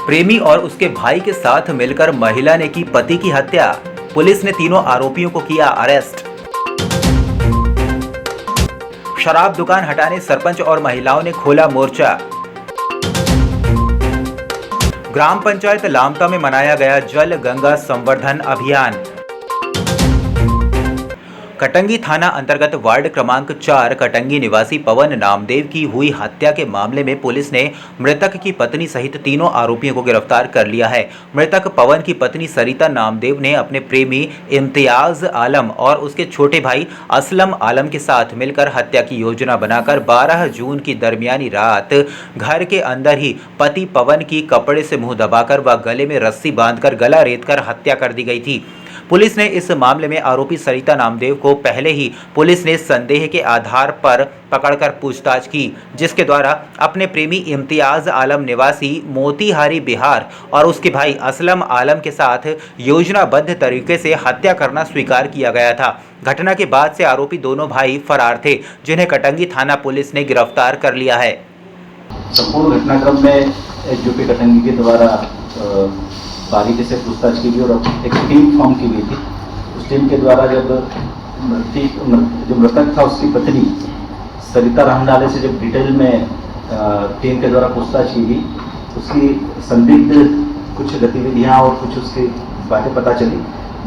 प्रेमी और उसके भाई के साथ मिलकर महिला ने की पति की हत्या। पुलिस ने तीनों आरोपियों को किया अरेस्ट। शराब दुकान हटाने सरपंच और महिलाओं ने खोला मोर्चा। ग्राम पंचायत लामता में मनाया गया जल गंगा संवर्धन अभियान। कटंगी थाना अंतर्गत वार्ड क्रमांक 4 कटंगी निवासी पवन नामदेव की हुई हत्या के मामले में पुलिस ने मृतक की पत्नी सहित तीनों आरोपियों को गिरफ्तार कर लिया है। मृतक पवन की पत्नी सरिता नामदेव ने अपने प्रेमी इम्तियाज आलम और उसके छोटे भाई असलम आलम के साथ मिलकर हत्या की योजना बनाकर 12 जून की दरमियानी रात घर के अंदर ही पति पवन की कपड़े से मुंह दबाकर व गले में रस्सी बांधकर गला रेतकर हत्या कर दी गई थी। पुलिस ने इस मामले में आरोपी सरिता नामदेव को पहले ही पुलिस ने संदेह के आधार पर पकड़कर पूछताछ की, जिसके द्वारा अपने प्रेमी इम्तियाज आलम निवासी मोतीहारी बिहार और उसके भाई असलम आलम के साथ योजनाबद्ध तरीके से हत्या करना स्वीकार किया गया था। घटना के बाद से आरोपी दोनों भाई फरार थे, जिन्हें कटंगी थाना पुलिस ने गिरफ्तार कर लिया है। संपूर्ण घटनाक्रम में एसडीओपी कटंगी के द्वारा बारीकी से पूछताछ की गई और एक टीम फॉर्म की गई थी। उस टीम के द्वारा जब जो मृतक था उसकी पत्नी सरिता रामलाले से जब डिटेल में टीम के द्वारा पूछताछ की गई, उसकी संदिग्ध कुछ गतिविधियां और कुछ उसकी बातें पता चली,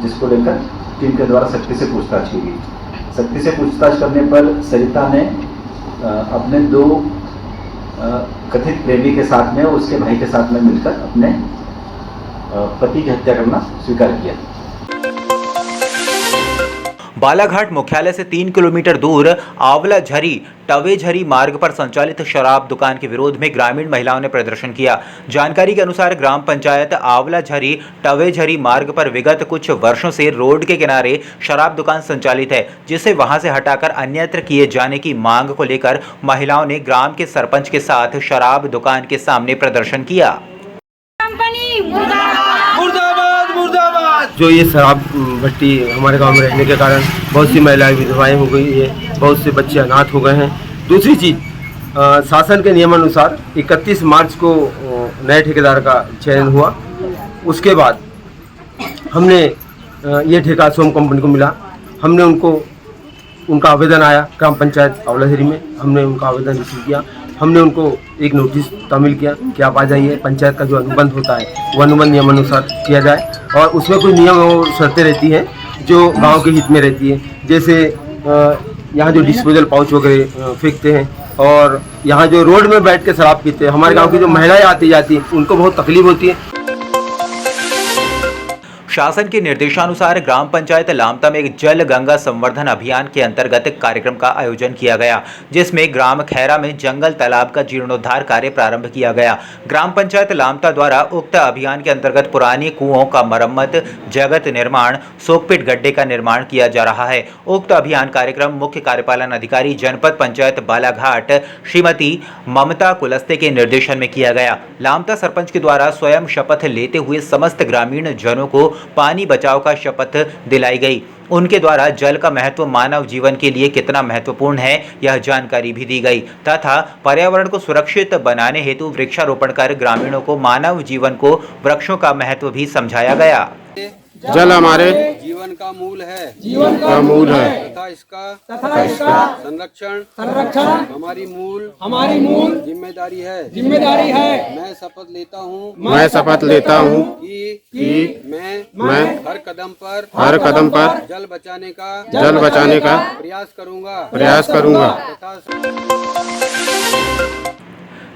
जिसको लेकर टीम के द्वारा सख्ती से पूछताछ की गई। सख्ती से पूछताछ करने पर सरिता ने अपने दो कथित प्रेमी के साथ में और उसके भाई के साथ में मिलकर अपने पति की हत्या करना स्वीकार किया। बालाघाट मुख्यालय से 3 किलोमीटर दूर आंवला झरी टवेझरी मार्ग पर संचालित शराब दुकान के विरोध में ग्रामीण महिलाओं ने प्रदर्शन किया। जानकारी के अनुसार ग्राम पंचायत आंवला झरी टवेझरी मार्ग पर विगत कुछ वर्षों से रोड के किनारे शराब दुकान संचालित है, जिसे वहां से हटाकर अन्यत्र किए जाने की मांग को लेकर महिलाओं ने ग्राम के सरपंच के साथ शराब दुकान के सामने प्रदर्शन किया। जो ये शराब भट्टी हमारे गांव में रहने के कारण बहुत सी महिलाएं विधवाएं हो गई है, बहुत से बच्चे अनाथ हो गए हैं। दूसरी चीज़, शासन के नियमानुसार 31 मार्च को नए ठेकेदार का चयन हुआ। उसके बाद हमने ये ठेका सोम कंपनी को मिला। हमने उनका आवेदन आया ग्राम पंचायत आंवलाझरी में, हमने उनका आवेदन रिसीव किया। हमने उनको एक नोटिस तामील किया कि आप आ जाइए, पंचायत का जो अनुबंध होता है वो अनुबंध नियमानुसार किया जाए और उसमें कुछ नियम और शर्तें रहती हैं जो गांव के हित में रहती है। जैसे यहाँ जो डिस्पोजल पाउच वगैरह फेंकते हैं और यहाँ जो रोड में बैठ के शराब पीते हैं, हमारे गांव की जो महिलाएं आती जाती हैं उनको बहुत तकलीफ होती है। शासन के निर्देशानुसार ग्राम पंचायत लामता में एक जल गंगा संवर्धन अभियान के अंतर्गत कार्यक्रम का आयोजन किया गया, जिसमें ग्राम खैरा में जंगल तालाब का जीर्णोद्धार कार्य प्रारंभ किया गया। ग्राम पंचायत लामता द्वारा उक्त अभियान के अंतर्गत पुराने कुओं का मरम्मत, जगत निर्माण, सोकपिट गड्ढे का निर्माण किया जा रहा है। उक्त अभियान कार्यक्रम मुख्य कार्यपालन अधिकारी जनपद पंचायत बालाघाट श्रीमती ममता कुलस्ते के निर्देशन में किया गया। लामता सरपंच के द्वारा स्वयं शपथ लेते हुए समस्त ग्रामीण जनों को पानी बचाव का शपथ दिलाई गई। उनके द्वारा जल का महत्व मानव जीवन के लिए कितना महत्वपूर्ण है, यह जानकारी भी दी गई तथा पर्यावरण को सुरक्षित बनाने हेतु वृक्षारोपण कर ग्रामीणों को मानव जीवन को वृक्षों का महत्व भी समझाया गया। जल हमारे जीवन का मूल है, तथा इसका संरक्षण हमारी मूल जिम्मेदारी है। मैं शपथ लेता हूँ कि मैं हर कदम पर जल बचाने का प्रयास करूँगा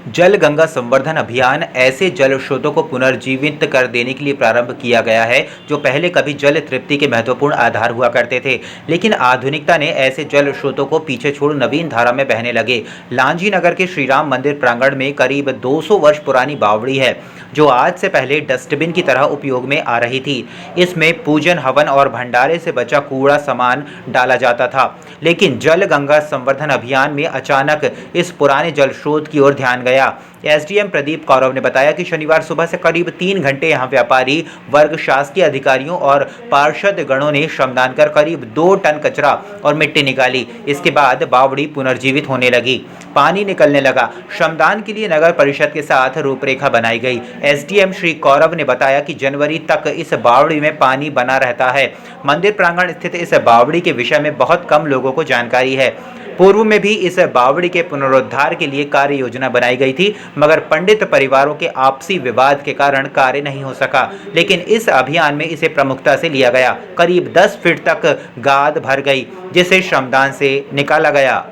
जल गंगा संवर्धन अभियान ऐसे जल स्रोतों को पुनर्जीवित कर देने के लिए प्रारंभ किया गया है जो पहले कभी जल तृप्ति के महत्वपूर्ण आधार हुआ करते थे, लेकिन आधुनिकता ने ऐसे जल स्रोतों को पीछे छोड़ नवीन धारा में बहने लगे। लांजी नगर के श्री राम मंदिर प्रांगण में करीब 200 वर्ष पुरानी बावड़ी है, जो आज से पहले डस्टबिन की तरह उपयोग में आ रही थी। इसमें पूजन, हवन और भंडारे से बचा कूड़ा सामान डाला जाता था, लेकिन जल गंगा संवर्धन अभियान में अचानक इस पुराने जल स्रोत की ओर ध्यान गया। एसडीएम प्रदीप कौरव ने बताया कि शनिवार सुबह से करीब 3 घंटे यहां व्यापारी वर्ग, शासकीय अधिकारियों और पार्षद गणों ने श्रमदान कर करीब 2 टन कचरा और मिट्टी निकाली। इसके बाद बावड़ी पुनर्जीवित होने लगी, पानी निकलने लगा। श्रमदान के लिए नगर परिषद के साथ रूपरेखा बनाई गई। एसडीएम श्री कौरव ने बताया कि जनवरी तक इस बावड़ी में पानी बना रहता है। मंदिर प्रांगण स्थित इस बावड़ी के विषय में बहुत कम लोगों को जानकारी है। पूर्व में भी इस बावड़ी के पुनरुद्धार के लिए कार्य योजना बनाई गई थी, मगर पंडित परिवारों के आपसी विवाद के कारण कार्य नहीं हो सका। लेकिन इस अभियान में इसे प्रमुखता से लिया गया। करीब 10 फीट तक गाद भर गई, जिसे श्रमदान से निकाला गया।